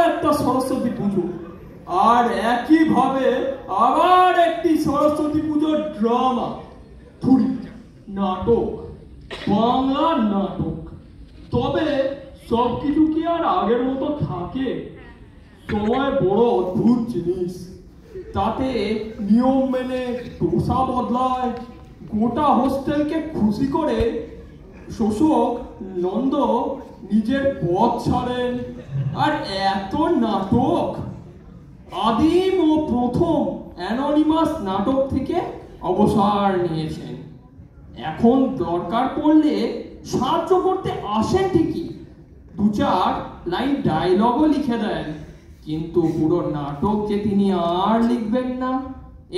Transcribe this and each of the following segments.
একটা সরস্বতী পুজো, আর একইভাবে আবার একটি সরস্বতী পুজোর ড্রামা, নাটক, বাংলা নাটক। তবে সবকিছু কি আর আগের মতো থাকে? সময় বড় অদ্ভুত জিনিস। তাতে নিয়ম মেনে দোষা বদলায়, গোটা হোস্টেলকে খুশি করে শোষক নন্দ নিজের পথ ছাড়েন। আর এত নাটক! আদিম ও প্রথম অ্যানোনিমাস নাটক থেকে অবসর নিয়েছেন। এখন দরকার পড়লে সাহায্য করতে আসেন ঠিকই, 2-4 লাইন ডায়লগও লিখে দেন, কিন্তু পুরো নাটক যে তিনি আর লিখবেন না,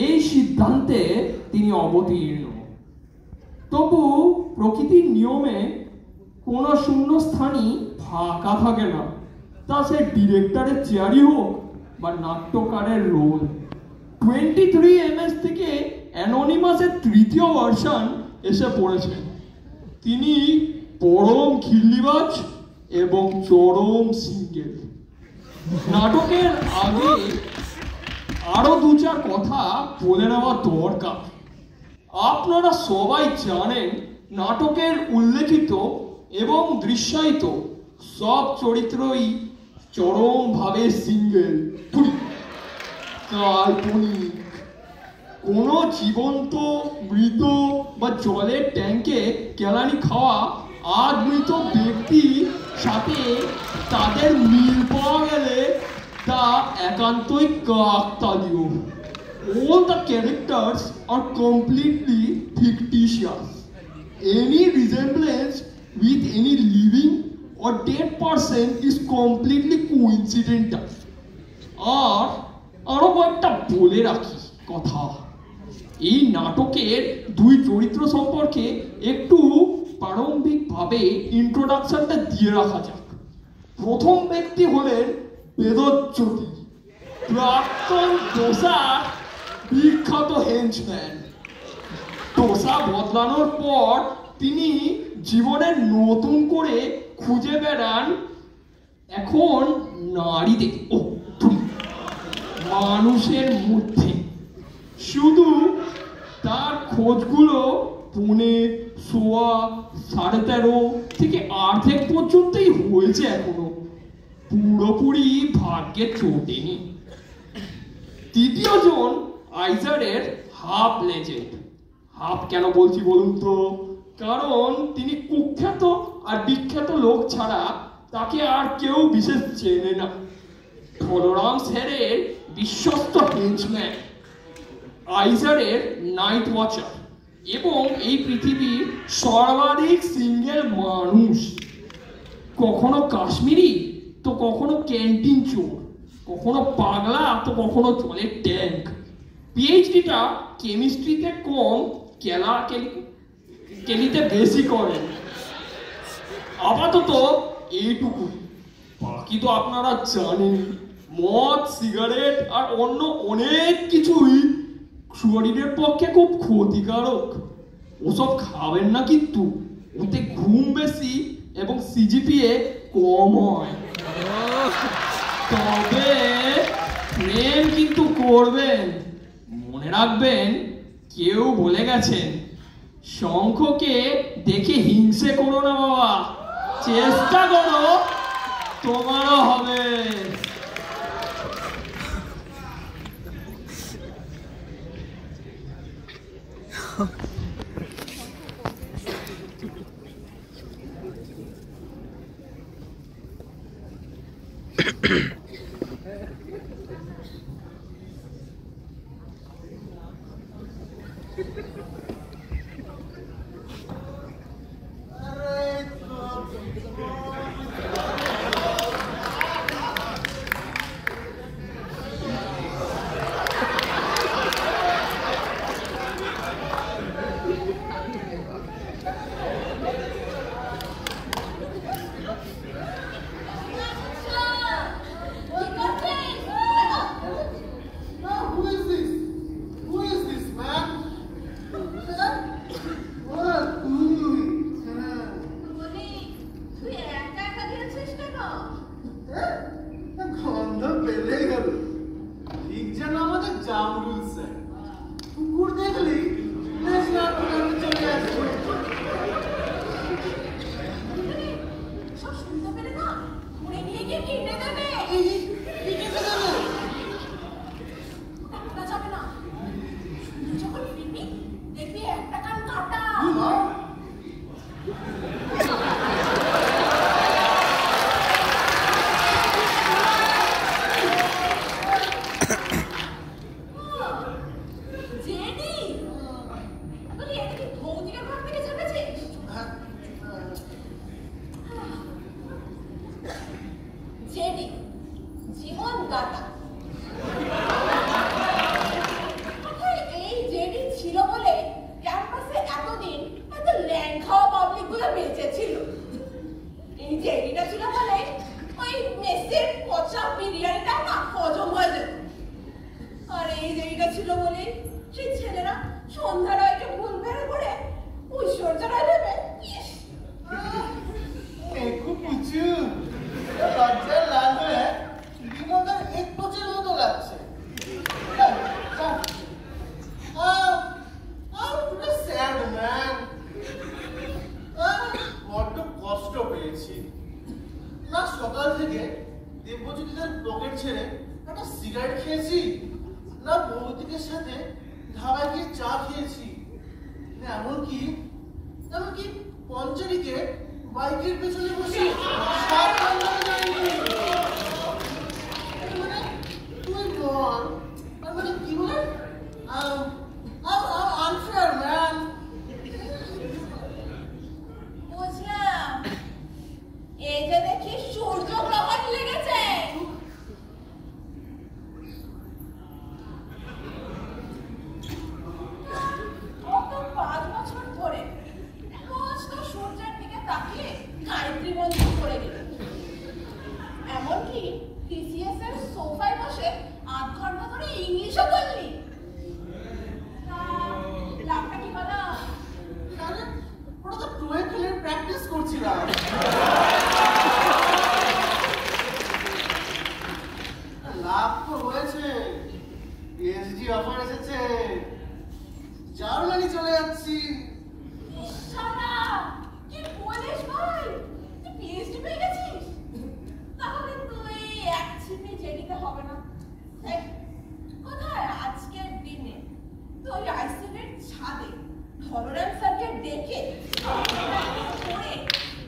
এই সিদ্ধান্তে তিনি অবতীর্ণ। তবু প্রকৃতির নিয়মে কোনো শূন্যস্থানই ফাঁকা থাকে না, তা সে ডিরেক্টরের চেয়ারই হোক বা নাট্যকারের রোল। 23 MS থেকে অ্যানোনিমাসের 3য় ভার্সন এসে পড়েছে। তিনি পরম খিল্লিবাজ এবং চরম সিঙ্গেল। নাটকের আগে আরো 2-4 কথা বলে নেওয়া দরকার। আপনারা সবাই জানেন নাটকের উল্লেখিত এবং দৃশ্যায়িত সব চরিত্রই চরমভাবে সিঙ্গেল, কাল্পনিক। কোনো জীবন্ত, মৃত বা জলের ট্যাঙ্কে কেলানি খাওয়া আর মৃত ব্যক্তির সাথে তাদের মিল পাওয়া গেলে তা একান্তই কাকতালীয়। All the characters are completely fictitious. Any resemblance with any living or dead person is completely coincidental. আর আরো কয়েকটা বলে রাখি কথা। এই নাটকের 2 চরিত্র সম্পর্কে একটু প্রারম্ভিকভাবে ইন্ট্রোডাকশনটা দিয়ে রাখা যাক। প্রথম ব্যক্তি হলেন বেদজ্যোতি, প্রাক্তন দোসার বিখ্যাত হেঞ্চম্যান। দোসা বদলানোর পর তিনি জীবনের নতুন করে খুঁজে বেড়ান এখন নারীদের, মানুষের মধ্যে। শুধু তার খোঁজগুলো 15, 16, 13.5 থেকে অর্ধেক পর্যন্তই হয়েছে, এখনো পুরোপুরি ভাগ্যে চটেনি। তৃতীয় জন আইজারের হাফ লেজেন্ড। হাফ কেন বলছি বলুন তো? কারণ তিনি কুখ্যাত আর বিখ্যাত লোক ছাড়া তাকে আর কেউ বিশেষ চেনে না। বলরাম স্যারের বিশ্বস্ত হেঞ্চম্যান, আইজারের নাইট ওয়াচার এবং এই পৃথিবীর সর্বাধিক সিঙ্গেল মানুষ। কখনো কাশ্মীরি তো কখনো ক্যান্টিন চোর, কখনো পাগলা তো কখনো জলের ট্যাঙ্ক। পিএইচডিটা কেমিস্ট্রিতে কম, কেলিতে বেশি করেন। আপাতত এইটুকু, বাকি তো আপনারা জানেন। মদ, সিগারেট আর অন্য অনেক কিছুই শরীরের পক্ষে খুব ক্ষতিকারক। ওসব খাবেন না, কিন্তু ওতে ঘুম বেশি এবং সিজিপিএ কম হয়। তবে প্রেম কিন্তু করবেন। মনে রাখবেন, কেউ বলে গেছেন, শঙ্খকে দেখে হিংসে করো না বাবা, চেষ্টা করো তোমারও হবে। জীবন দাতা। এই জেডি ছিল বলে ক্যাম্পাসে এতদিন এত ল্যাং খাওয়া পাবলিক গুলো বেঁচে ছিল। এই জেডিটা ছিল বলে ওই মেসের পচা বিরিয়ানিটা না হজম হয়ে যেত। আর এই জেডিটা ছিল বলে সেই ছেলেরা সন্ধ্যা রায়কে ভুল বেড়ে পড়ে ঐশ্বর্য রায় নেবে। খুব উঁচু লজ্জায় লাল হয়ে বিনোদের এক পচের মতো লাগছে। বড্ড কষ্ট পেয়েছি না। সকাল থেকে দেবজ্যোতিদের পকেট ছেড়ে একটা সিগারেট খেয়েছি, না ভৌতিকের সাথে ধাবায় গিয়ে চা খেয়েছি, এমনকি পঞ্চারিকে বাইকের পেছনে বসে তুই বল মানে কি বলে আনফেয়ার ম্যান। বুঝলাম, এই যে দেখি সূর্যগ্রহণ লেগেছে। গত 5 বছর ধরে রোজ তো সূর্যের দিকে তাকিয়ে গায়ত্রী মন্ত্র করে গেল। এমনকি টিসিএস এর সোফায় বসে 8 ঘন্টা ধরে ইংলিশও বললি। লাভটা কি বলা? ওটা তো টুয়েলভের প্র্যাকটিস করছিলাম। লাভ তো হয়েছে, পিএইচডি অফার এসেছে, জার্মানি চলে যাচ্ছি। শালা, কি বলিস ভাই? তুই পিএইচডি পেয়ে গেছিস? তাহলে তুই এক ছিপে জেডিতে হবে না। এই, কোথায় আজকের দিনে তুই আইসিবির ছাদে ধরনের স্যারকে ডেকে করে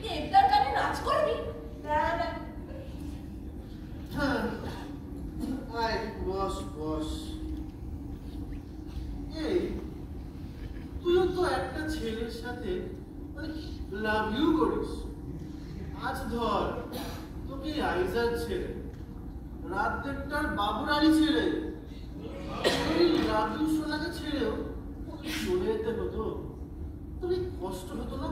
দেবদার গানে নাচ করবি? বস এই তুইও তো একটা ছেলের সাথে লাভ ইউ করিস। আজ ধর তোকে আইজার ছেলে, রাত 1টার বাবুর আলী ছেলে, লাভ ইউ সোনাকে ছেড়েও চলে যেতে হতো, তোর কষ্ট হতো না?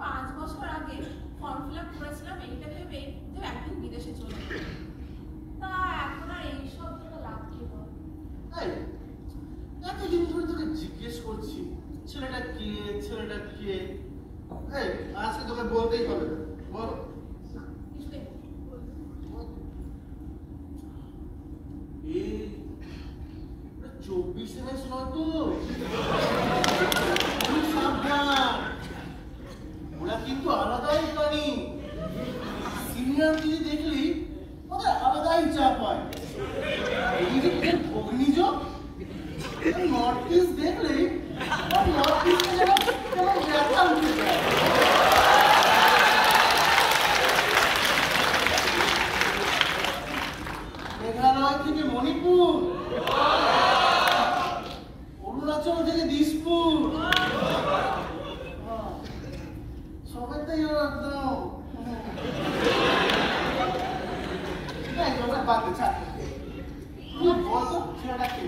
5 বছর আগে ফর্ম ফিল আপ করেছিলাম এইটা ভেবে যে একদিন বিদেশে চলে যাবো। তা এখন আর এইসব থেকে লাভ কি বল? এতদিন ধরে তোকে জিজ্ঞেস করছি ছেলেটা কে। আজকে তোকে বলতেই হবে, বল। এই 24 MS নয় তো, সাবধান, ওরা কিন্তু আলাদাই প্রাণী। সিনিয়র দিদি দেখলি ওদের আলাদাই চাপ হয়। এই অগ্নিযোগ নর্থ ইস্ট দেখলেই নর্থ ইস্টে যেন ব্যথা উঠে যায়। মেঘালয় থেকে মণিপুর, অরুণাচল থেকে দিসপুর, সবাই তাই একদম বাদ দে, ছাড়। তুই বল তো ছেলেটা কে?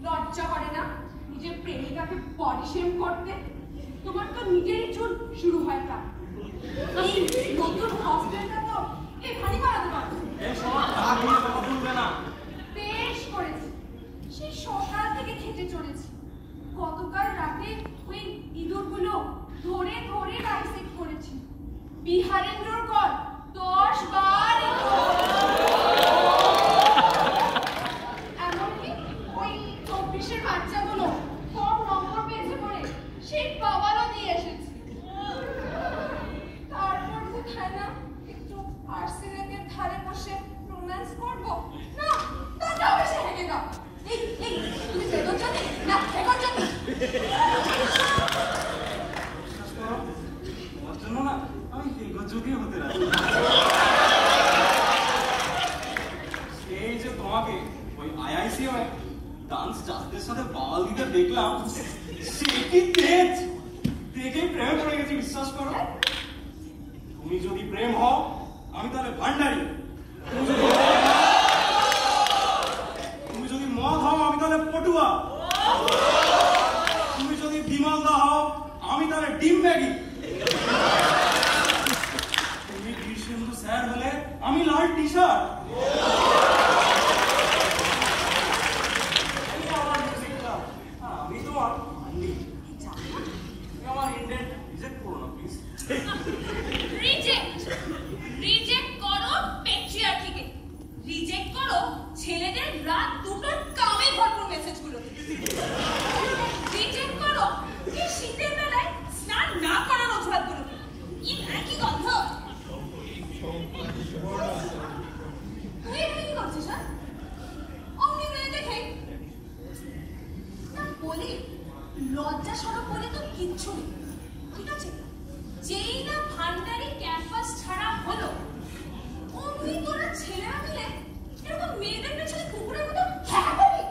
লজ্জা করে না নিজের প্রেমিকাকে বডি শেম করতে? তোমার তো নিজেরই চুল শুরু হয় তা। এই নতুন হস্টেলটা তো এখানে বানাতে পারো। বেশ করেছি, সেই সকাল থেকে খেটে চলেছি। গতকাল রাতে ওই ইঁদুরগুলো ধরে ধরে ডাইসেক্ট করেছি। বিহারেন্দ্রর কল 10 বার। এমনকি ওই 24-এর বাচ্চাগুলো কম নম্বর পেয়েছে বলে সেই বাবারও দিয়ে এসেছি। তারপর কোথায় না একটু আর্সেনিকের ধারে বসে রোম্যান্স করবো না, তাটাও এসে হেঁটে দাও। এই তুমি বেতন জানি না এখন জানি তোমার জন্য না আমি যুগী হতে রাজি। ডিমনারি। তুমি যদি মদ হও আমি তাহলে পটুয়া, তুমি যদি বিমলদা হও আমি তাহলে ডিম ম্যাগি, তুমি কৃষ্ণেন্দু স্যার হলে আমি লাল টি শার্ট। আমি তোমার আমার ইন্ডেন্ট রিজেক্ট করো না প্লিজ। রিজেক্ট করো পেট্রিয়ার্কিকে, রিজেক্ট করো ছেলেদের রাত দুটোর কামে ভরপুর মেসেজগুলো, রিজেক্ট করো এই শীতের বেলায় স্নান না করার অজুহাতগুলো। কি একই গন্ধ। তুই এখানে কি করছিস? হ্যাঁ, অমনি মেয়ে দেখে না বলি লজ্জা সরব বলে তো কিচ্ছু নেই, ঠিক আছে? যেই না ভান্ডারি ক্যাম্পাস ছাড়া হলো অমনি তোরা ছেলেরা মিলে এরকম মেয়েদের পেছনে কুকুরের মতো হ্যাঁ করবি।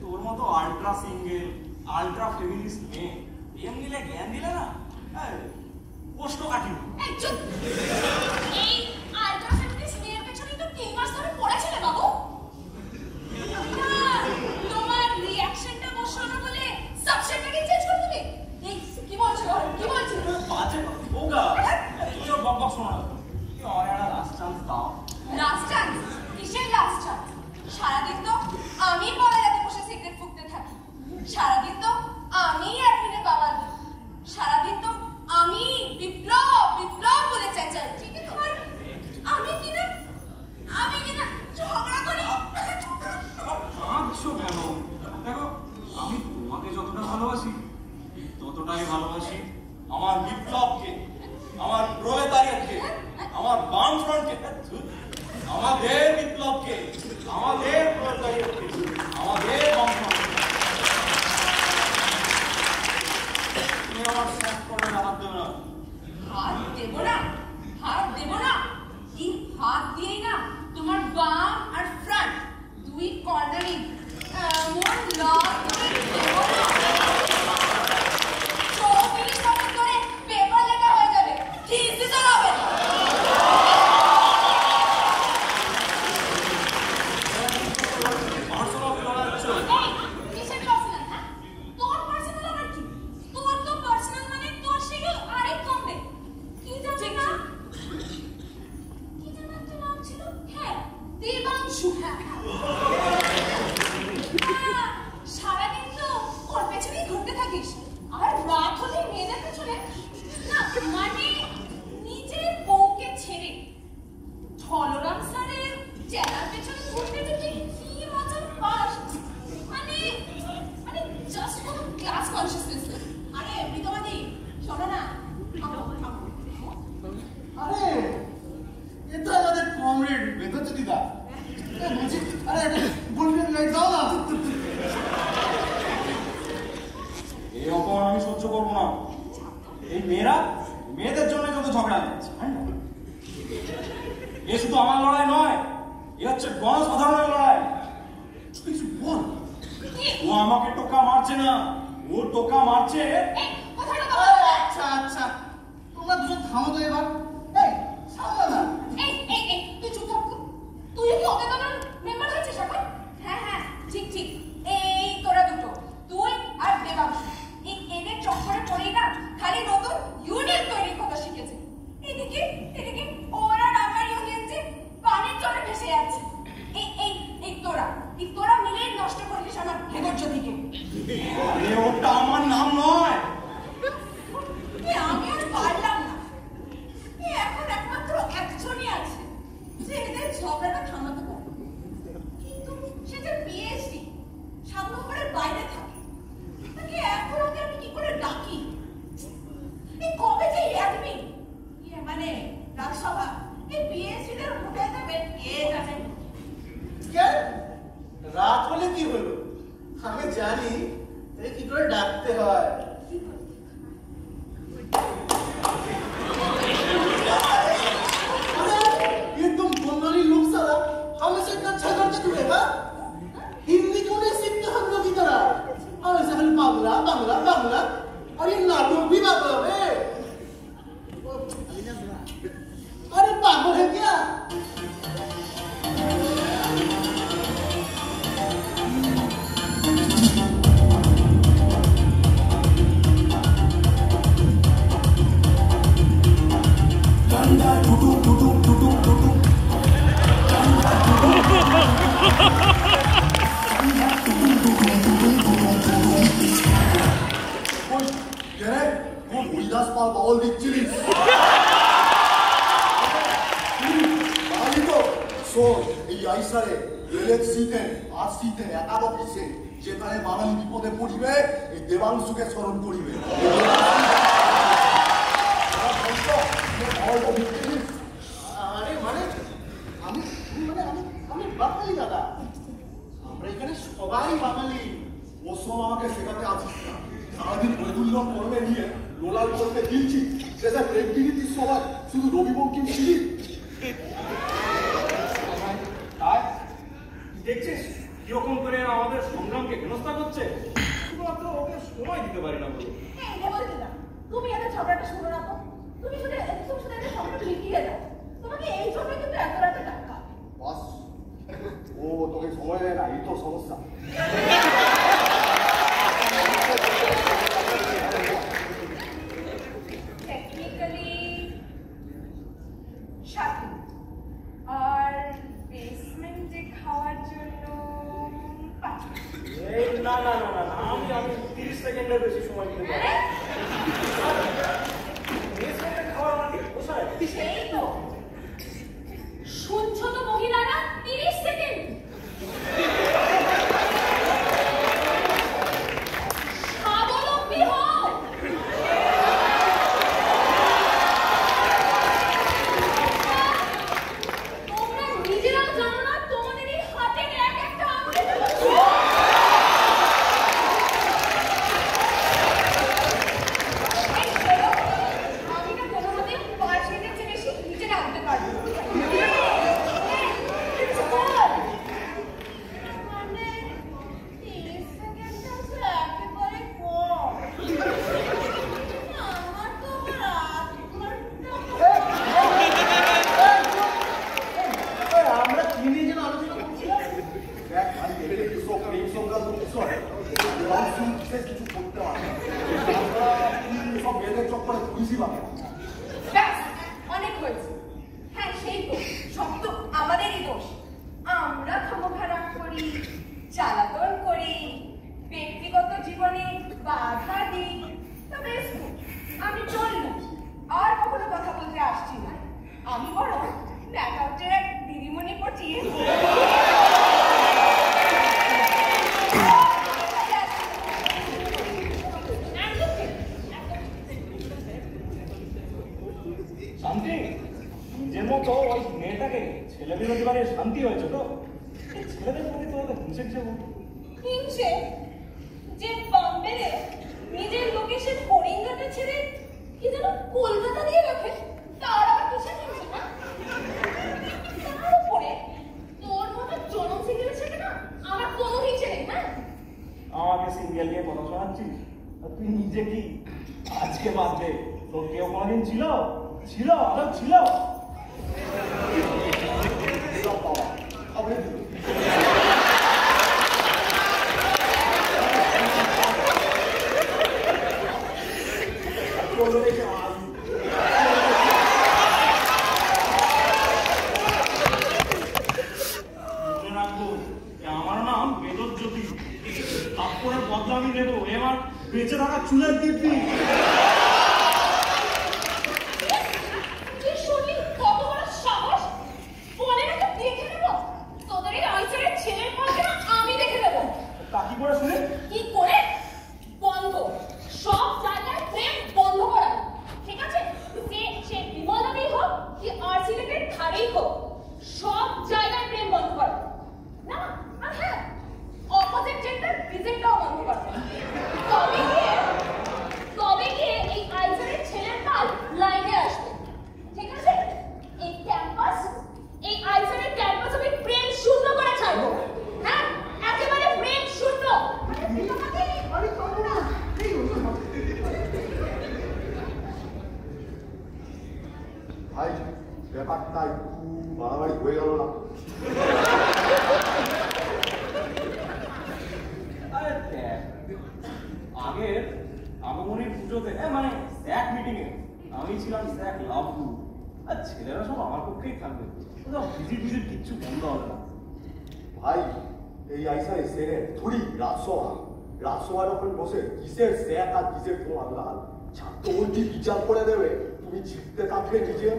তোর মতো আল্ট্রা সিঙ্গেল আল্ট্রা ফেমিনিস্ট মেয়ে এম দিলে জ্ঞান দিলে না কষ্ট কাটি। একজন এই আল্ট্রা ফেমিনিস্ট মেয়ের পেছনে তো 3 মাস ধরে পড়েছিল বাবু। তোমার রিঅ্যাকশনটা বসানো বলে সাবজেক্টটাকে চেঞ্জ করে দিবি। এই কি বলছো? কি বলছো? বাজে ওগা তুমি ওর বকবক শোনো না, কি আমার একটা লাস্ট চান্স দাও। Last chance? কিসের লাস্ট চান্স? সারাদিন তো আমি পড়ালেখা বসে সিগারেট ফুঁকতে থাকি, সারাদিন তো আমি অ্যাডমিনে বাবা দিই, সারাদিন তো আমি বিপ্লব বিপ্লব বলে চেঁচাই, ঠিক আছে? তোমার আমি কিনা ঝগড়া করি। কাঁদছো কেন? দেখো আমি তোমাকে যতটা ভালোবাসি ততটাই ভালোবাসি আমার বিপ্লবকে, আমার প্রলেতারিয়াতকে, আমার বামফ্রন্টকে, আমাদের বিপ্লবকে, আমাদের প্রলেতারিয়াতকে, আমাদের বামফ্রন্টকে। তুমি আমার শেষ করে হাত দেবে না। হাত দেব না, হাত দেব না, এই হাত দিয়েই না তোমার বাম আর ফ্রন্ট দুই কর্নারই এমন লাল করে দেব না 24 বছর ধরে পেপার লেখা হয়ে যাবে, থিসিস হবে। পার্সোনাল লড়াচ্ছো। এই কিসের পার্সোনাল? হ্যাঁ, তোর পার্সোনাল আবার কি? তোর তো পার্সোনাল মানে তোর সেই আরেক কমবে কি জানি না, কি যেন একটা নাম ছিল। হ্যাঁ, দেবাংশু। হ্যাঁ, সারাদিন তো ওর পেছনেই ঘুরতে থাকিস, আর রাত হলে মেয়েদের পেছনে না, মানে নিজের বউকে ছেড়ে ঠলরাম স্যারের চেলার পেছনে ঘুরতে যেতে কি মজা পাস, মানে জাস্ট কোনো ক্লাস কনসিয়াসনেস নেই। আরে মৃতবাদী শোনো না, আরে এ তো আমাদের কমরেড বেদজ্যোতিদা। বলছি আরে বলবেন লাইট দাও না। এই অপমান আমি সহ্য করবো না। এই মেয়েদের জন্য যত ঝগড়া যাচ্ছে, এ শুধু আমার লড়াই নয়, এ হচ্ছে গণসাধারণের লড়াই। কিছু বল। ও আমাকে টোকা মারছে না, ও টোকা মারছে। এই কথাটা ও, বলো। আচ্ছা আচ্ছা তোমরা দুজন থামো তো এবার। এই সামনে না। এই তুই চুপ থাক তো। তুই কি ওদের দলের মেম্বার হয়েছিস এখন? হ্যাঁ হ্যাঁ, ঠিক ঠিক, এই তোরা দুটো, তুই আর দেবাংশু, এদের চক্করে পড়েই না খালি নতুন ইউনিয়ন তৈরির কথা শিখেছে। এদিকে ওরা আমার ইউনিয়ন যে পানির জলে ভেসে যাচ্ছে। এই তোরা মিলে নষ্ট করলিস আমার হেমজ্যোতিকে। আরে ওটা আমার নাম নয়। আমি আর পারলাম না। এখন একমাত্র একজনই আছে যে এদের ঝগড়াটা থামাতে পারে, কিন্তু সে যে পিএইচডি সামনের বাইরে থাকে, তাকে এখন ওকে আমি কি করে ডাকি? এই কবে যে অ্যাডমিন মানে রাজসভা এই পিএইচডিদের উঠে দেবে কে জানে। কে রাত হলে কি হলো? আমি জানি এই কি করে ডাকতে হয়। ये तुम बंगाली लोग साला हमें से इतना झगड़ते क्यों है? हिंदी क्यों नहीं सीखते हम लोग की तरह? हमें से खाली बांग्ला बांग्ला बांग्ला और ये नाटक भी बात है। अरे पागल है क्या? শোন, এই আইসারে LHC-তে RC-তে একার অফিসে যেখানে বাঙালি বিপদে পড়িবে এই দেবাংশুকে স্মরণ করিবে। আরে মানে আমি আমি বাঙালি দাদা, আমরা এখানে সবাই বাঙালি। ওসব আমাকে শেখাতে আসিস না। সারাদিন বৈগুল্য কর্মে নিয়ে লোলাল করতে দিচ্ছি, সেটা প্রেমগিরিটির সবাই শুধু রবি বঙ্কিম সিঁড়ি। তাই দেখছিস কিরকম করে আমাদের সংগ্রামকে হেনস্থা করছে, শুধুমাত্র ওকে সময় দিতে পারি না বলে। এই দেবলকে না, তুমি এত ঝগড়াটা শুনো না তো। তুমি শুধু এত ঝগড়াটা লিখিয়ে দাও। তোমাকে এই জন্য কিন্তু এত রাতে ডাকা। বাস, ও তোকে সময় দেয় না, এই তো সমস্যা। টেকনিক্যালি সাথী আর বেসমেন্টে খাওয়ার জন্য 5। এই না না না না না, আমি 30 সেকেন্ডের বেশি সময় দিতে পারি না। খাওয়ার মানে কোথায়? সেই তো শুনছো তো মহিলারা, 30 সেকেন্ড। স্বাবলম্বী হও। তোমরা নিজেরাও জানো না তোমাদের এই হাতের এক একটা আঙুলে আমি না কোনো মতে 5 মিনিটের চেয়ে বেশি নিচে রাখতে পারবো। মানে 30 সেকেন্ডটা তো একেবারে কম। আমার তো রাত আমরা কি নিয়ে যেন আলোচনা করছিলাম? দেখ ভাই, এখানে কৃষক এই সংক্রান্ত বিষয় দেবাংশু বিশেষ কিছু করতে পারে না। আমরা সব মেয়েদের চক্করে ঘুরিছি বাবা। ব্যাস, অনেক হয়েছে। হ্যাঁ সেই তো, সব তো আমাদেরই দোষ। আমরা খামোখা রাগ করি, জ্বালাতন করি, ব্যক্তিগত জীবনে বাধা দিই। তবে আমি চললাম, আর কখনো কথা বলতে আসছি না। আমি বরং ব্যাকআউটের এক দিদিমণি পটিয়ে শান্তি, নিজের মতো ওই মেয়েটাকে ছেলে বিরোধী বানিয়ে শান্তি হয়েছে তো? ছেলেদের প্রতি তোমাদের হিংসে কিসে বলতো? হিংসে যে বম্বেতে নিজের লোকে সে ফরিঙ্গাটা ছেড়ে কি যেন কলকাতা দিয়ে রাখে, তার আবার কিসের হিংসে না? তার উপরে তোর মতো জনম সিঙ্গেল ছেলে না আমার কোনো হিংসে নেই। হ্যাঁ আমাকে সিঙ্গেল নিয়ে কথা শোনাচ্ছিস? আর তুই নিজে কি আজকে বাদ দে, তোর কেউ কোনোদিন ছিল ছিল আরো ছিল? সব বাবা খবরে দিল। আমার নাম বেদজ্যোতি, তারপরে বদলা আমি নেবো এবার বেঁচে থাকা চুলের দিব্যি। তুই শুনলি কত বড় সাহস? বলে না তো দেখে নেবো তোদের এই আইসারের ছেলের পাশে আমি দেখে নেবো। তা কি করে শুনে? কি করে? বন্ধ, সব জায়গায় প্রেম বন্ধ করা। ঠিক আছে, সে বিমলাতেই হোক কি আরসি লেকের ধারেই হোক, সব জায়গায় প্রেম বন্ধ করা। না আর হ্যাঁ, অপোজিট জেন্ডার ভিজিটটাও বন্ধ করা। তবে গিয়ে এই আইসারের ছেলের পাল লাইনে আসবে। ঠিক আছে, এই আইসারের ক্যাম্পাস আমি প্রেম শূন্য করে ছাড়বো। হ্যাঁ, একেবারে প্রেম শূন্য। ভাই, ব্যাপারটা একটু বাড়াবাড়ি হয়ে গেল না? আরে দেখ, আগের আগমনের পুজোতে মানে স্যাক মিটিং এ আমি ছিলাম স্যাক লাভলু, আর ছেলেরা সব আমার পক্ষেই থাকবে। ভিজিট কিচ্ছু বন্ধ হবে না। ভাই, এই আইসারে সেরে ধরি রাজসভায় যখন বসে কিসের স্যাক আর কিসের কোনো আল্লাহ ছাত্রমন্ত্রী বিচার করে দেবে, তুমি জিততে থাকবে নিজে।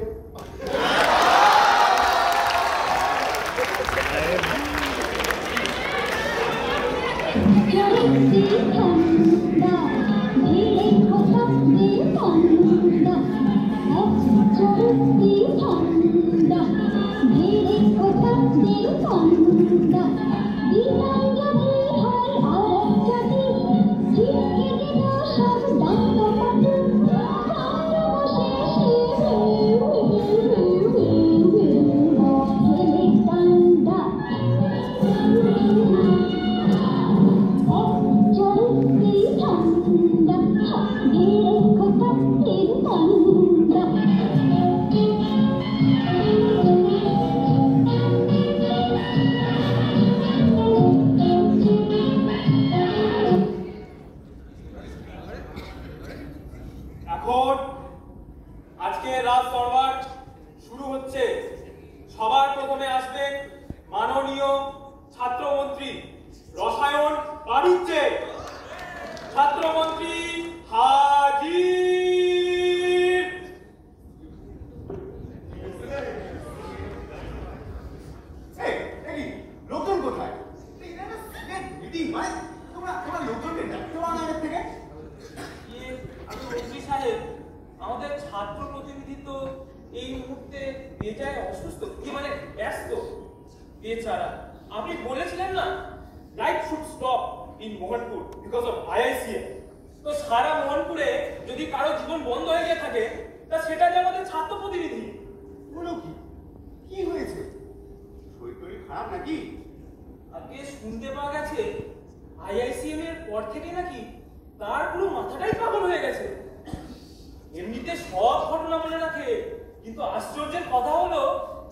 এখন আজকে রাজ দরবার শুরু হচ্ছে। সবার প্রথমে আসবেন মাননীয় ছাত্রমন্ত্রী রসায়ন বাণিজ্যে ছাত্রমন্ত্রী হাজির। লোকজন কোথায়? মিটিং মানে তোমরা লোকজনকে ডাকতে পারো না এর থেকে? আমি মন্ত্রী সাহেব, আমাদের ছাত্র প্রতিনিধি তো এই মুহূর্তে বেজায় অসুস্থ, কি মানে ব্যস্ত বেচারা। আপনি বলেছিলেন না life should stop in Mohanpur because of IICA. তো সারা মোহনপুরে যদি কারো জীবন বন্ধ হয়ে গিয়ে থাকে তা সেটা যে আমাদের ছাত্র প্রতিনিধি। বলো কি? কি হয়েছে? শরীর খারাপ নাকি? আগে শুনতে পাওয়া গেছে আইআইসিএম এর পর থেকে নাকি তার পুরো মাথাটাই পাগল হয়ে গেছে। এমনিতে সব ঘটনা মনে রাখে, কিন্তু আশ্চর্যের কথা হলো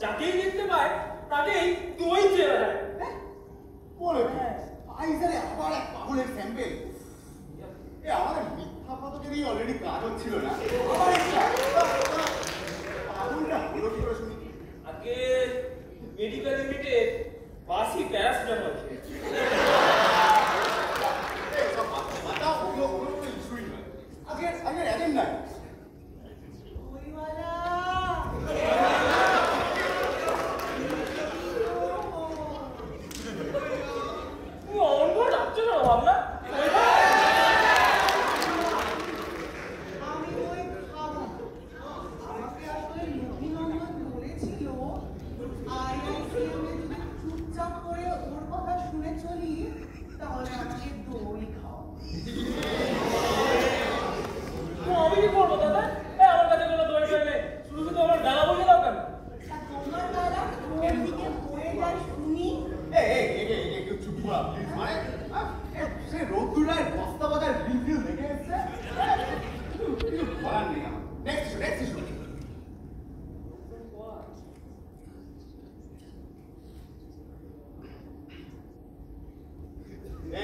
যাকেই দেখতে পায় তাকেই তুই চেয়ে বেড়ায়। বলো কি? আইজারে আবার এক পাগলের স্যাম্পেল। আমাদের মিথ্যা পদকেরই অলরেডি কাজ হচ্ছিল না, আবার একটা পাগলটা হলো কি করে শুনি? আগে মেডিকেল ইউনিটে বাসি প্যারাসিটামল অমন করে ডাকছো না ভাবনা। আমি কি করবো দাদা? আমার কাছে কোনো দই টই নেই, শুধু শুধু আমার ডালা বলে দাও কেন?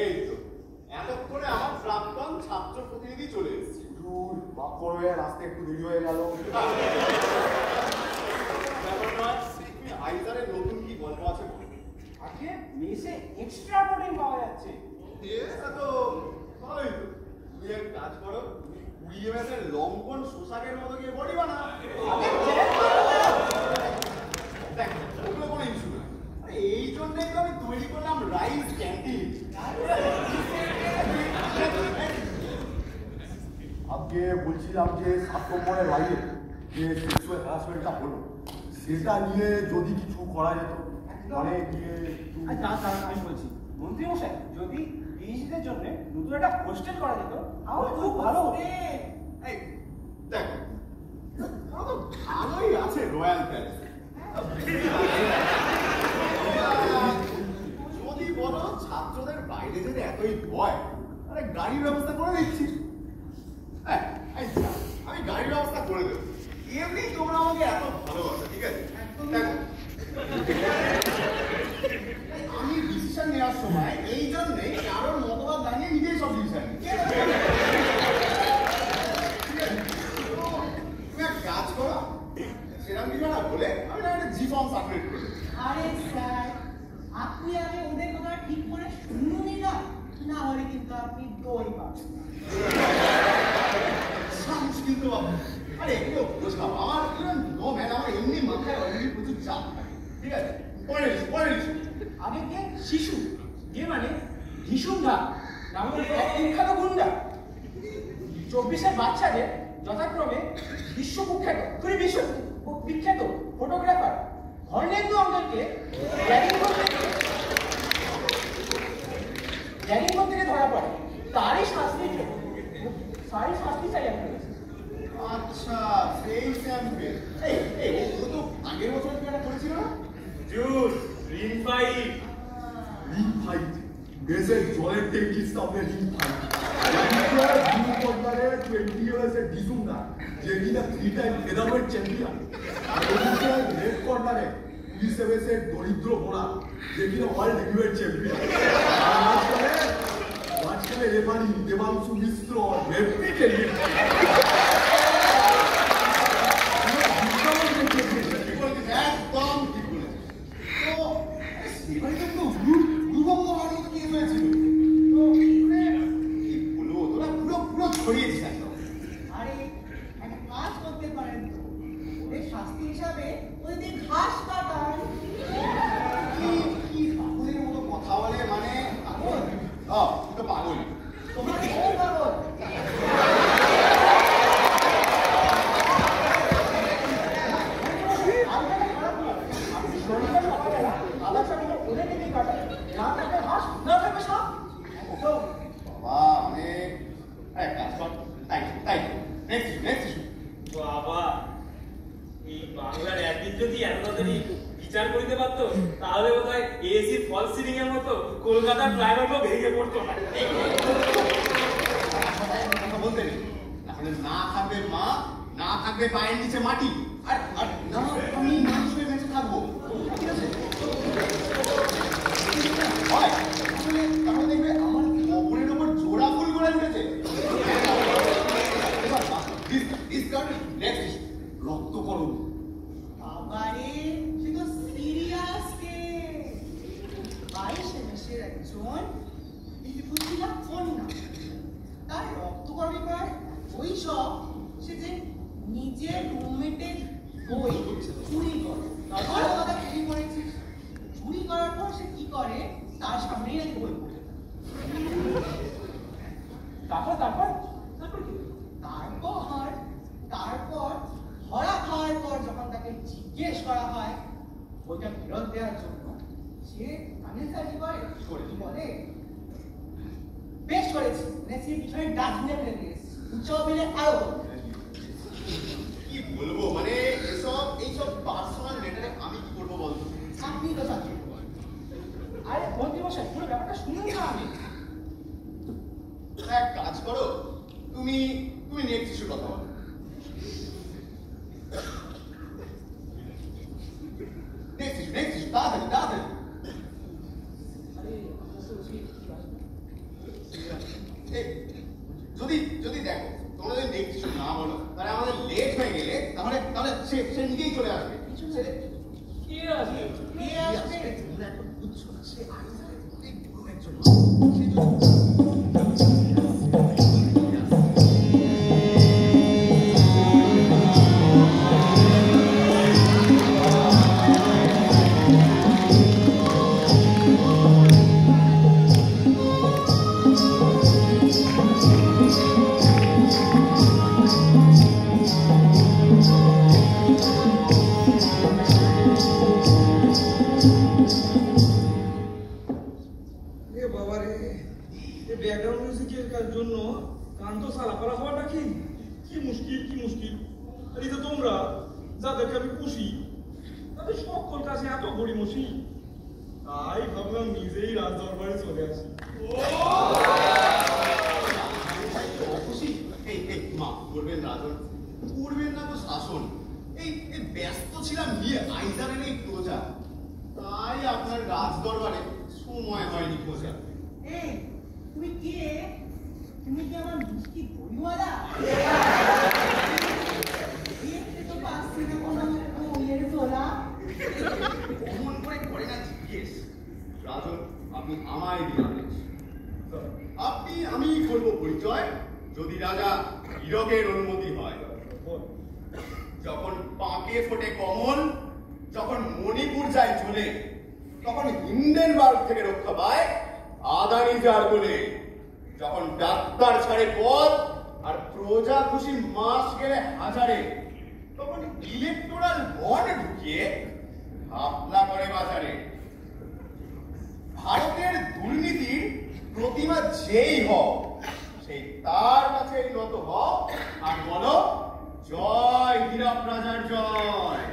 এই তো এতক্ষণে আমার প্রাক্তন ছাত্র প্রতিনিধি চলে এসেছে। দূর বাপ বড় হয়ে রাস্তায় একটু দেরি হয়ে গেল। আইজারের নতুন কি গল্প আছে? আজকে মেসে এক্সট্রা প্রোটিন পাওয়া যাচ্ছে। এটা তো ভালোই তো। তুমি এক কাজ করো, কুড়িয়ে মেসের লঙ্কন শোষাকের মতো গিয়ে বডি বানা। দেখ ওগুলো কোনো ইস্যু না। এই জন্যই তো আমি তৈরি করলাম রাইস ক্যান্টিন। আজকে বলছিলাম যে 7 নম্বরের বাইরে যে সেক্সুয়াল হ্যারাসমেন্টটা হলো সেটা নিয়ে যদি কিছু করা যেত, মানে গিয়ে আমি বলছি মন্ত্রী মশাই, যদি পিএইচডিদের জন্য নতুন একটা হোস্টেল করা যেত আমার খুব ভালো হতো। এই দেখ ওরা তো ভালোই আছে রয়্যাল প্যালেস। যদি বলো ছাত্রদের বাইরে যেতে এতই ভয়, আরে গাড়ির ব্যবস্থা করে দিচ্ছি। আমি গাড়ির ব্যবস্থা করে দেবো। এমনি তোমরা আমাকে এত ভালোবাসো, ঠিক আছে? দেখো আমি ডিসিশন নেওয়ার সময় এই জন্যই কারোর মতবাদ জানিয়ে নিজেই সব ডিসিশন তুমি এক কাজ করো, সেরকম কিছু না বলে আমি একটা জি ফর্ম সাবমিট করে দেবো। আরে স্যার, আপনি আগে ওদের কথা ঠিক করে শুনুনই না, না হলে কিন্তু আপনি দই পাবেন। মুশকিল তো বাবু, আরে এগুলো বোঝাও আমার নো ম্যান, আমার এমনি মাথায় অলরেডি প্রচুর চাপ থাকে, ঠিক আছে? পরে নিস আগে কে শিশু, যে মানে ভীষণ ভাব রামমণি এক বিখ্যাত গুন্ডা 24-এর বাচ্চাদের যথাক্রমে বিশ্ববিখ্যাত ফটোগ্রাফার হর্নেন্দু অঙ্কেলকে র্যাগিং করতে ধরা পড়ে। তারই শাস্তি চাই আপনার। আচ্ছা, সেই স্যাম্পেল। এই ও তো আগের বছর কি একটা করেছিল না? Juice ring fight. Ring fight, দেশের জলের ট্যাঙ্কির সামনে রিং ফাইট। ব্লু কর্নারের 20 ইয়ার্সের ডিজুঙ্গা, যে কিনা 3 টাইম ফেদারওয়েট চ্যাম্পিয়ন। আর রেড কর্নারে পুলিশ সার্ভিসের দরিদ্র বোনা, যে কিনা ওয়ার্ল্ড হেভিওয়েট চ্যাম্পিয়ন। মাঝখানে রেফারি দেবাংশু মিশ্র রেফারি একদম ঠিক বলেছে। তো সেবারে তো দুর্গন্ধ হওয়ার মতো কেস হয়েছিল। তো কি বলবো, তোরা পুরো ছড়িয়েছিস একদম। আরে একটা কাজ করতে পারেন তো, ওদের শাস্তি হিসাবে ওদের ঘাস কাটান। কি পাগলের মতো কথা বলে, মানে পাগল? তুই তো পাগল। তোমার কোন পাগল? বাবা, মানে এক কাজ কর, তাই নেক্সট ইস্যু। বাবা, এই বাংলার একদিন যদি এত তাড়াতাড়ি বিচার করিতে পারতো, তাহলে বোধহয় এসি ফল সিলিং এর মতো কলকাতার ফ্লাইওভারও ভেঙে পড়তো না। কথা বলতে নেই, তাহলে না থাকবে মা, না থাকবে পায়ের নিচে মাটি, আর না আমি মানুষ হয়ে বেঁচে থাকবো, ঠিক আছে? হয়, তাহলে দেখবে আমার কবরের ওপর জোড়া ফুল করে উঠেছে। রক্তকরণ। বাবারে, সে তো সিরিয়াস কেস। 22 মাসের একজন বিভূতিলা কন্যা, তার রক্তকরণ করার ওই সব, সে যে নিজের রুমমেটের বই চুরি করে। তারপর কথা চুরি করেছিস, চুরি করার পর সে কি করে তার সামনেই নাকি বই পড়ে। তারপর কি? তারপর ধরা খাওয়ার পর যখন তাকে জিজ্ঞেস করা হয় বইটা ফেরত দেওয়ার জন্য, সে কি বলে, বেশ করেছি, সে পিছনে ডাস্টবিনে ফেলে দিয়েছে। উচ্চবিনে আরো কি বলবো, মানে এইসব পার্সোনাল ম্যাটারে আমি কি করবো বলতো? আপনি তো ছাত্র। আরে মন্ত্রী মশাই, পুরো ব্যাপারটা শুনুন না। আমি এক কাজ করো, তুমি নেক্সট ইস্যু কথা বলো। নেক্সট ইস্যু তাড়াতাড়ি। যদি দেখো, তোমরা যদি নেক্সট ইস্যু না বলো, তাহলে আমাদের লেট হয়ে গেলে তাহলে সে নিজেই চলে আসবে। কে আসবে? তোমরা এখন বুঝছো না, সে আইসারের অনেক বড় একজন। ব্যাকগ্রাউন্ড মিউজিকের জন্য গান তো সালা করা হওয়াটা কি মুশকিল। আর এই তো তোমরা যাদেরকে আমি খুশি, তাদের সকল কাছে এত গড়িমসি, তাই ভাবলাম নিজেই রাজ দরবারে চলে আসি। খুশি? এই মা করবেন রাজন, করবেন না তো শাসন। এই ব্যস্ত ছিলাম নিয়ে আইজারের এই প্রজা, তাই আপনার রাজ দরবারে সময় হয়নি খোঁজা। এই তুমি কে? তুমি কি আমার মুশকি বইওয়ালা? দেখতে তো পাচ্ছি না কোনো বইয়ের তোলা। অমন করে না জিজ্ঞেস। রাজন, আপনি আমায় দিন আদেশ। আমি করব পরিচয়, যদি রাজা হীরকের অনুমতি হয়। যখন পাকে ফোটে কমল, যখন মণিপুর যায় চলে, তখন হিন্ডেনবার্গ থেকে রক্ষা পায় আদানি যার বলে। যখন ডাক্তার ছাড়ে পথ আর প্রজা খুশি মাস গেলে হাজারে, তখন ইলেকটোরাল বন্ড ঢুকিয়ে ঘাপলা করে বাজারে। ভারতের দুর্নীতির প্রতিমা যেই হোক, সেই তার কাছে নত হও আর বলো জয় হীরক রাজার জয়।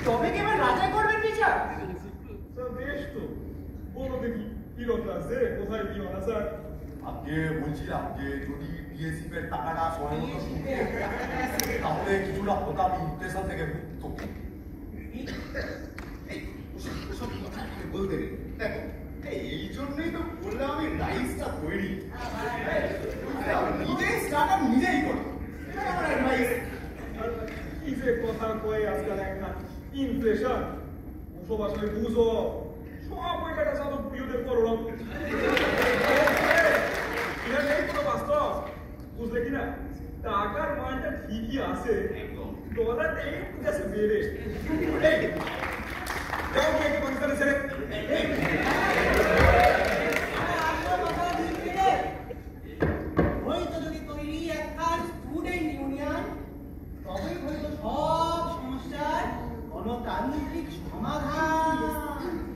তবে কি এবার রাজা করবেন বিচার? বেশ তো, বলো দেখি হীরক রাজে কোথায় দিওয়ানা স্যার? আগে বলছিলাম যে যদি বিএসএফ এর টাকাটা সময় মতো শুনতে তাহলে কিছুটা হতাম, ইমপ্রেশন থেকে মুক্ত। বলতে দেখো, এই জন্যই তো বললাম আমি রাইসটা তৈরি নিজেই স্টার্ট নিজেই করো। কি যে কথা কয়ে আজকাল একটা ইনফ্লেশন, ওসব আসলে বুঝো সব ওই বেটা সাধক প্রিয়দের করো বাস্তব, বুঝলে কিনা? টাকার মানটা ঠিকই আছে, ডলারটা একটু কাছে বেড়ে পাকিস্তানের ছেলে হয়তো যদি তৈরি একটা স্টুডেন্ট ইউনিয়ন, তবেই হয়তো সব সমস্যার গণতান্ত্রিক সমাধান।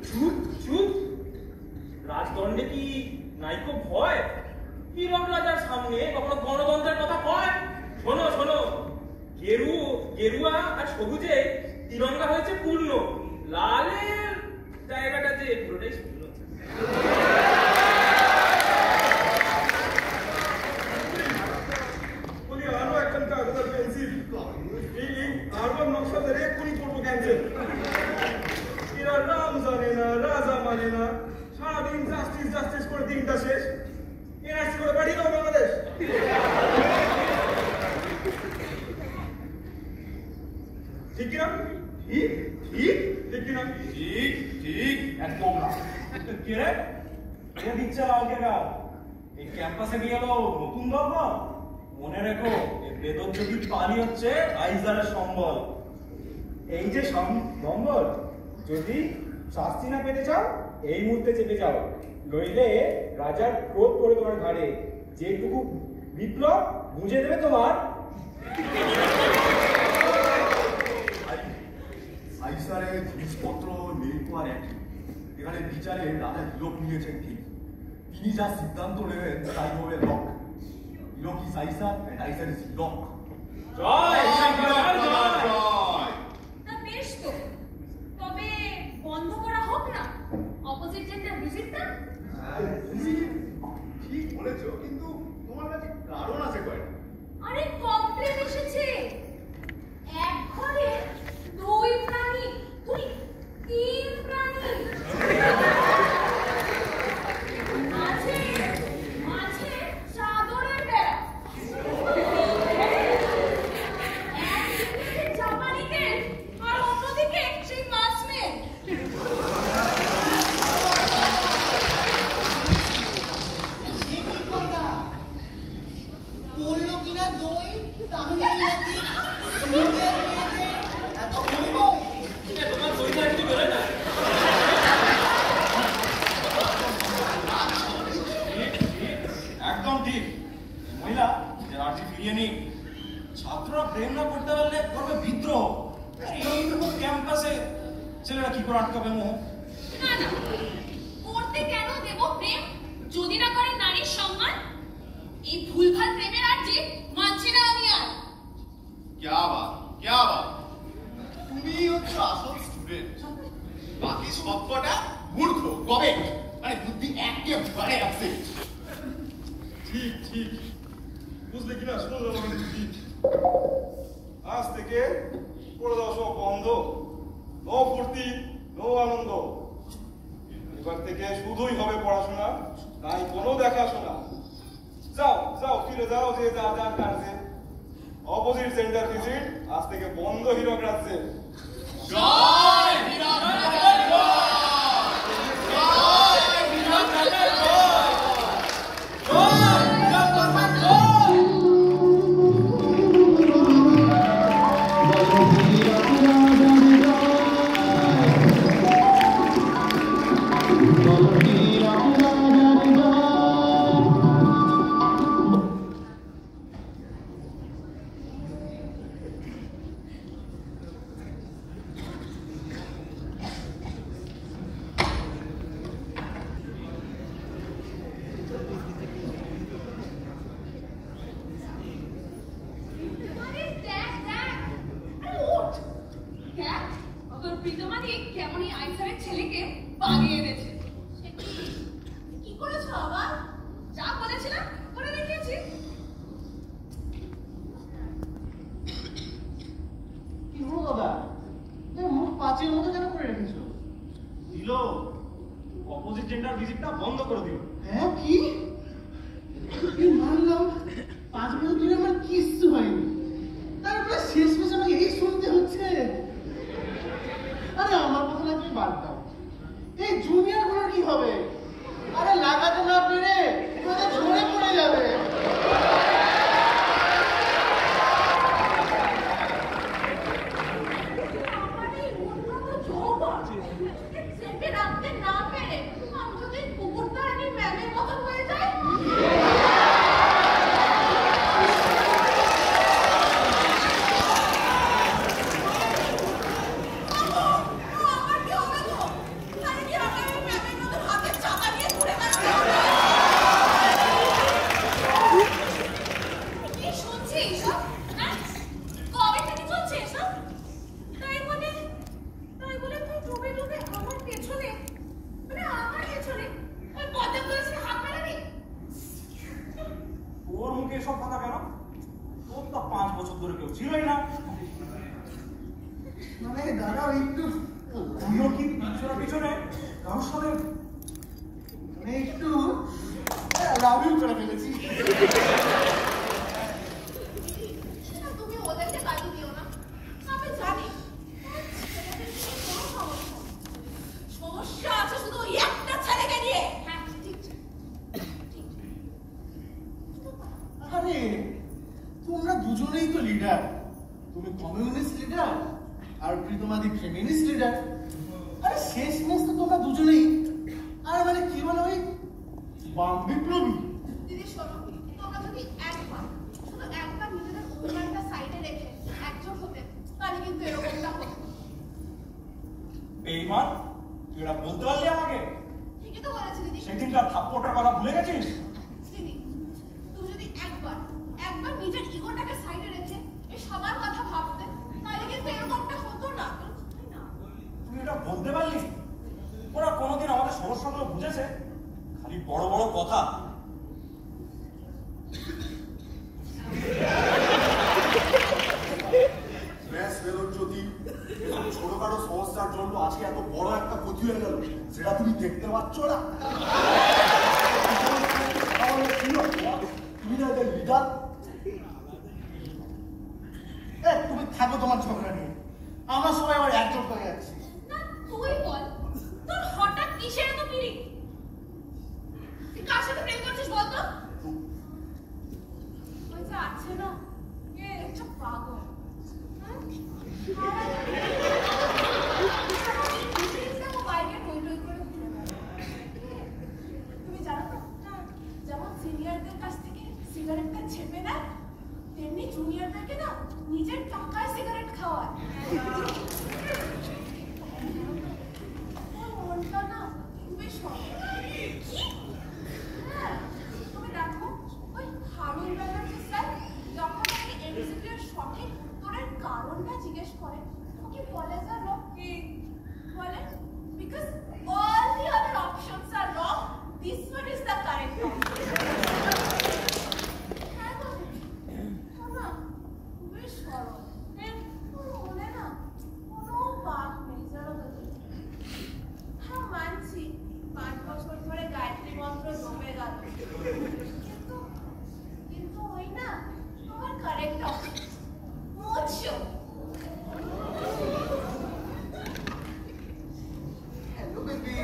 চুপ চুপ, রাজদণ্ডে কি নাইকো ভয়? হীরক রাজার সামনে কখনো গণতন্ত্রের কথা কয়? শোনো শোনো, গেরুয়া আর সবুজে তিরঙ্গা হয়েছে পূর্ণ, লালের জায়গাটা যে পুরোটাই শূন্য। আরো একটা কাগজের পেন্সিল, এই আরবার নকশাদের এক্ষুনি করবো ক্যান্সেল। এরা রাম জানে না, রাজা মানে না, সারাদিন জাস্টিস জাস্টিস করে দিনটা শেষ। এনআরসি করে পাঠিয়ে দাও বাংলাদেশ। ঠিক কিনা? ঠিক ঠিক ঠিক কিনা? ঠিক ঠিক একদম না। কে রে? কে দিচ্ছে লালকে গাও? এই ক্যাম্পাসে গিয়ে এলো নতুন দরকার। মনে রেখো, এই বেদন যদি পানি হচ্ছে আইজারের সম্বল। এই যে নম্বর, যদি শাস্তি না পেতে চাও এই মুহূর্তে চেপে যাও, নইলে রাজার ক্রোধ করে তোমার ঘাড়ে যেটুকু বিপ্লব বুঝে দেবে তোমার। আইসারে জিনিসপত্র নেই তো আর একই। এখানে বিচারে রাজা হিরক নিয়েছেন ঠিক, তিনি যা সিদ্ধান্ত নেবেন তাই হবে লক। হিরক ইজ আইসার এন্ড আইসার ইজ হিরক। জয় জয় জয়। না বেশ তো, তবে বন্ধ করা হোক না অপোজিট জেন্ডার ভিজিটটা। ঠিক বলেছো, কিন্তু তোমার কাছে কারণ আছে কয়টা। আরে কমপ্লেন এসেছে, এক ঘরে দুই প্রাণী, তুই তিন প্রাণী, মাঝে মাঝে চাদরের বেড়া, একদিকে জাপানিতে আর অন্যদিকে সেই মাছমেন। সে কি কথা? বললো কিনা দই, তাহলে নাকি সুন্দর মেয়েদের এত ভুলবো? তোমার দইটা একটু বেরোয় না? একদম ঠিক। মহিলা যে আর্জি ফিরিয়ে নি, ছাত্ররা প্রেম না করতে পারলে করবে বিদ্রোহ। এইটুকু ক্যাম্পাসে ছেলেরা কি করে আটকাবে মোহ? না না, করতে কেন দেব প্রেম যদি না করে নারীর সম্মান? এই ভুলভাল প্রেমের আর্জি মানছি না আমি আর। क्या बात क्या बात, তুমি হচ্ছে আসল স্টুডেন্ট, বাকি সবকটা মূর্খ কবে, মানে বুদ্ধি একেবারে অ্যাবসেন্ট। ঠিক ঠিক, বুঝলে কিনা? শুনলাম আমি ঠিক। আজ থেকে করে দাও সব বন্ধ, নো ফুর্তি নো আনন্দ। এবার থেকে শুধুই হবে পড়াশোনা, তাই কোনো দেখাশোনা। যাও যাও, ফিরে যাও যে যার যার কাজে। অপোজিট সেন্টার ভিজিট আজ থেকে বন্ধ হীরক রাজ্যে। জয় হীরক রাজার জয়, জয় হীরক রাজার জয়, জয় হীরক রাজার জয়। প্রীতমাদি কেমন এই আইসারের ছেলেকে বাগিয়ে এনেছে। কি করেছো আবার? যা বলেছিলাম করে দেখিয়েছি। কি হলো দাদা? মুখ পাঁচের মতো কেন করে রেখেছো? দিল অপোজিট জেন্ডার ভিজিটটা বন্ধ করে দিল। হ্যাঁ কি? এই মানলাম 5 বছর ধরে আমার কিচ্ছু হয়নি, তারপরে শেষ মেশ আমাকে এই শুনতে হচ্ছে। আরে আমার কথা না তুমি বাদ দাও, এই জুনিয়র গুলোর কি হবে? আরে লাগাতে না পেরে ওদের ঝরে পড়ে যাবে। আমার এই মনটা তো যৌবন। চেপে রাখতে না পেরে আমি যদি কুকুরটারানি ম্যামের মতন হয়ে যাই। আমার কি হবে গো? আরে কি আমি ম্যামের মতন হাতের চাকা নিয়ে ঘুরে বেড়াতে হবে? কি শুনছি এসব? হ্যাঁ? কবে থেকে চলছে এসব? তাই বলে তুই ডুবে ডুবে আমার পেছনে, মানে আমার পেছনে ওই পদ্মা কলেজে হাত মেলাবি? ওর মুখে এসব কথা কেন? তোর তো 5 বছর ধরে কেউ ছিলই না। মানে দাদা একটু তুইও কি পিছনে কারোর সাথে মানে একটু লাভিং করে ফেলেছি। তুমি ওদেরকে গালি দিও না। আমি জানি ছেলেদের নিয়ে কোনো সমস্যা নেই। সমস্যা আছে শুধু ওই একটা ছেলেকে নিয়ে। হ্যাঁ ঠিক। আরে তোমরা দুজনেই তো লিডার, তুমি কমিউনিস্ট লিডার আর প্রীতমাদি ফেমিনিস্ট লিডার। আরে শেষ মেশ তো তোমরা দুজনেই আর মানে কি বলে ওই বাম বিপ্লবী। দিদি শোনো, তোমরা যদি শুধু একবার নিজেদের অভিমানটা সাইডে রেখে একজোট হতে, তাহলে কিন্তু এরকমটা হতো। বেঈমান, তুই এটা বলতে পারলি আমাকে? ঠিকই তো বলেছি দিদি। সেদিনকার থাপ্পড়টার কথা ভুলে গেছিস? দিদি, তুমি যদি একবার নিজের ইগোটাকে সাইডে রেখে এই সবার কথা ভাবতে, তাহলে কিন্তু এরকমটা হতো না। তুই এটা বলতে পারলি? ওরা কোনোদিন আমাদের সমস্যাগুলো বুঝেছে? খালি বড় বড় কথা। ব্যাস বেলজ্যোতি, ছোটখাটো সমস্যার জন্য আজকে এত বড় একটা ক্ষতি হয়ে গেল, সেটা তুমি দেখতে পাচ্ছ না? তুমি না এদের লিডার। তুমি থাকো তোমার ঝগড়া নিয়ে, আমরা সবাই আবার একজোট হয়ে যাচ্ছি। না তুই বল, তোর হঠাৎ কিসের এত পিড়ি? তুই কার সাথে প্রেম করছিস বলতো? ওই যে আছে না, একটা পাগল। তুমি জানো তো, যেমন সিনিয়রদের কাছ থেকে সিগারেটটা ছেপে নেয়, তেমনি জুনিয়রদেরকে না নিজের টাকায় সিগারেট খাওয়ায়। মনটা না খুবই তুমি দেখো, ওই হারুন ব্যানার্জি স্যার যখন ওকে এমসিকিউর সঠিক উত্তরের কারণটা জিজ্ঞেস করে, ও কি বলে জানো? কি বলে? Because all the other options are wrong, this one is the correct option. না খুবই সরল, মনে না কোনো পাপ নেই জানো তো। হ্যাঁ মানছি 5 বছর ধরে গায়ত্রী মন্ত্র জমে গেল, কিন্তু ওই না তোমার কারেক্ট অপশন মোছো। হ্যালো বেবি,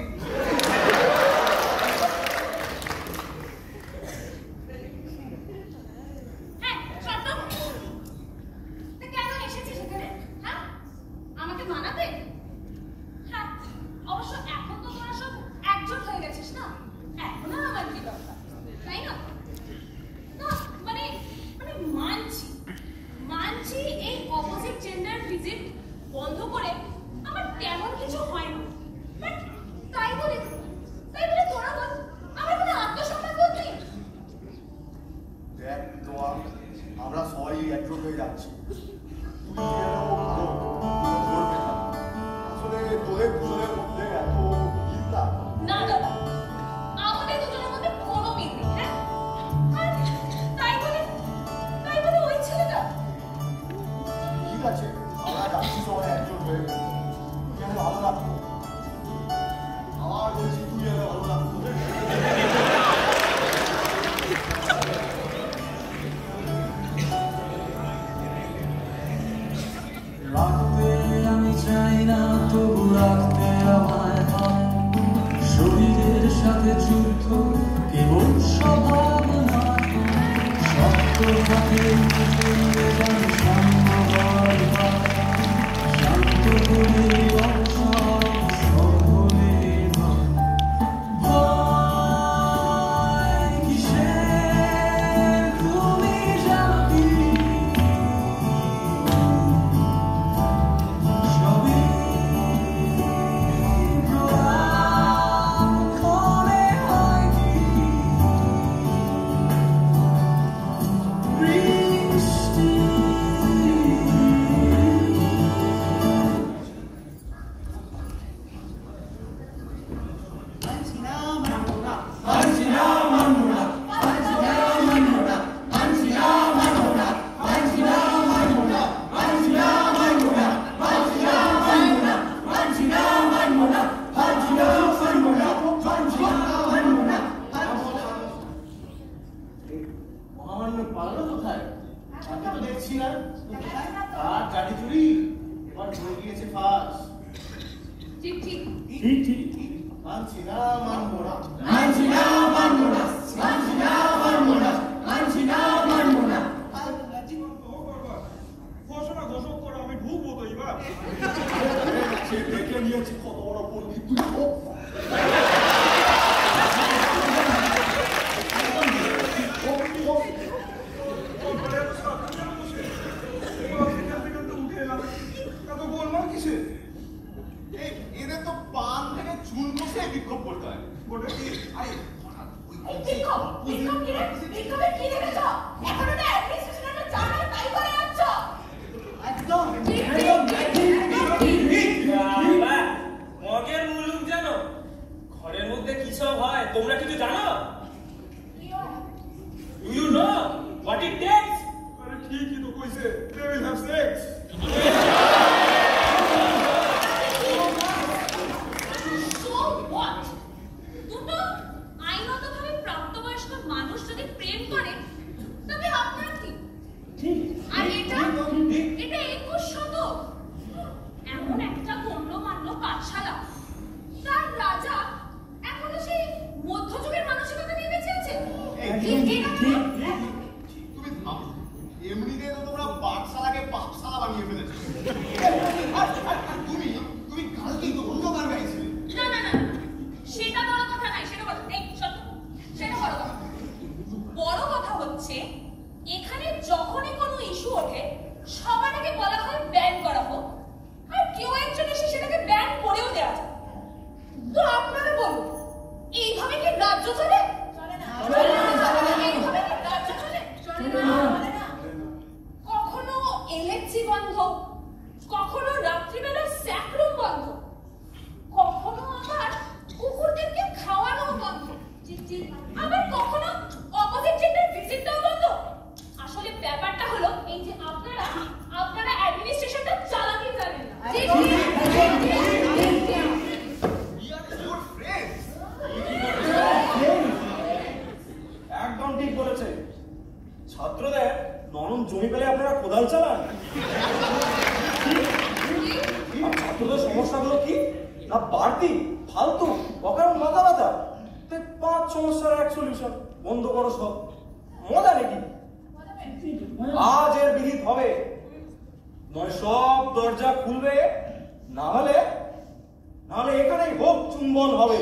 ঠিক আছে আমরা যাচ্ছি সবাই একজন হয়ে তুই আমাকে ভালো লাগতো আমার বলছি তুই আমাকে ভালো লাগতো রাখতে আমি চাই না তবু রাখতে আমায় হয় শরীরের সাথে যুদ্ধ কেবল স্বভাব নয় শক্ত পথে জানি শান্ত করে অবসর সকলে ভয় কিসের তুমি জানো কি সবই প্রণাম করে হয় কি বৃষ্টি মহামান্য পারলো কোথায়? আমি তো দেখছি না। আর গাড়ি চুরি এবার হয়ে গিয়েছে ফাঁস। ঠিক ঠিক মানছি না, মানবো না। ঘোষণা ঘোষক করে আমি ঢুকবো তো এবার সে দেখে নিয়েছি কত বড় পণ্ডিত তুই হোক এদের তো পান থেকে চুন বসে বিক্ষোভ করতে হয় ওটা কি আরে বিক্ষোভ কি রে? বিক্ষোভে কি দেখেছো? এখনো না অ্যাডমিনিস্ট্রেশনের জানা তাই করে যাচ্ছ। একদম মগের মুলুক জানো ঘরের মধ্যে কি সব হয় তোমরা কিছু জানো? Do you know what it takes? আরে ঠিকই তো কইছে they will have sex So what? দুটো আইনগতভাবে প্রাপ্তবয়স্ক মানুষ যদি প্রেম করে তবে আপনার কি? আর এটা 21 শতক। এমন একটা গণ্যমান্য পাঠশালা তার রাজা এখনো সেই মধ্যযুগের মানসিকতা নিয়ে বেঁচে আছে। তুমি থামো এমনিতে তো তোমরা পাঠশালাকে পাঠশালা বানিয়ে ফেলেছো আর তুমি কালকেই তো অন্য গান গাইছিলে না সেটা বড় কথা নাই সেটা বড় এই শোনো সেটা বড় কথা বড় কথা হচ্ছে এখানে যখনই কোনো ইস্যু ওঠে সবার আগে বলা হয় ব্যান করা হোক আর কেউ একজন এসে সেটাকে ব্যান করেও দেওয়া যায় তো আপনারা বলুন এইভাবে কি রাজ্য চলে এইভাবে কি রাজ্য চলে কখনো এলএচসি বন্ধ কখনো রাত্রিবেলা স্যাকরুম বন্ধ কখনো আবার কুকুরদেরকে খাওয়ানো বন্ধ আবার কখনো অপোজিট জেন্ডার ভিজিটটাও বন্ধ আসলে ব্যাপারটা হলো এই যে আপনারা অ্যাডমিনিস্ট্রেশনটা চালাতে জানেন না We are your friends. একদম ঠিক বলেছে ছাত্রদের নরম জমি পেলে আপনারা কোদাল চালান আর ছাত্রদের সমস্যাগুলো কি না বাড়তি ফালতু অকারণ মাথা ব্যথা 5 সমস্যার এক সলিউশন বন্ধ করো সব মজা নাকি আজ এর বিহিত হবে নয় সব দরজা খুলবে না হলে এখানেই হোক চুম্বন হবে